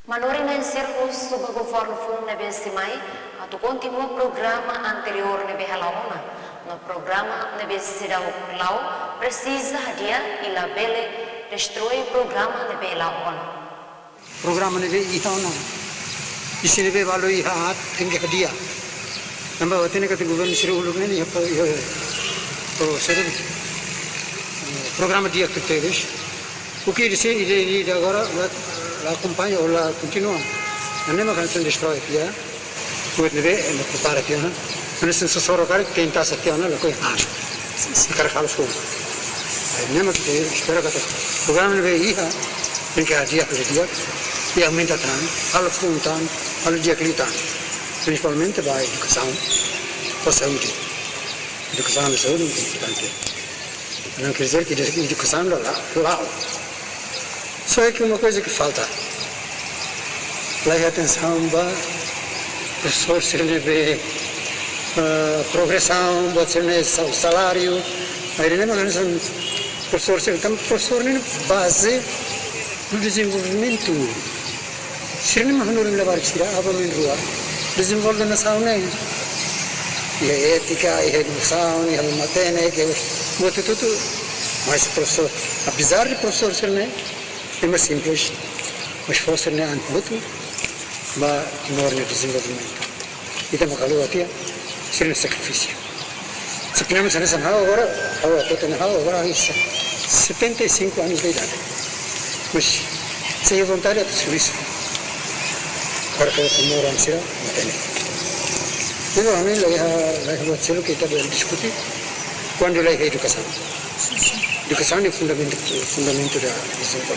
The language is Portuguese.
Manori na encerros sob o governo fundo nebe simai, atu continua programa anterior nebe halaona. No programa nebe sidau lau precisa dia ila bele destrói programa nebe laona. Programa nebe ihana. Isi nebe balu ihat tinggi dia. Nambah watine kata governo siru ulug ne apa to siru programa dia que tens. O que ele agora la acompanha ou la continua. Non è una canzone di stroia, come deve ne prepara più, non è senza solo che in tassa più, la coi si carica lo scopo. Non è che spero che il programma ne vede perché ha dia per dia e aumenta tanto, alla fontan, alla dia che tanto. Principalmente vai educazione, o saúde. Educazione e saúde è importante. Non quer dizer che educazione là. Só é que uma coisa que falta. Leve atenção para professor se ele vê progressão, pode ser o salário. Aí ele não é professor se ele tem professor na base do desenvolvimento. Se ele não levar que será a bom rua, desenvolve na saúde. E a ética, e a educação, e a matéria, que é tudo. Mas o professor, apesar de professor ser é mais simples, mas fosse muito, mas não é desenvolvimento. E temos calor aqui, seria sacrifício. Se podemos nessa agora 75 anos de idade. Mas sem vontade é serviço. Agora que eu moro em Sira, não tem. Então, a mim, lá que está discutir quando lá é educação. Educação é fundamento da desenvolvimento.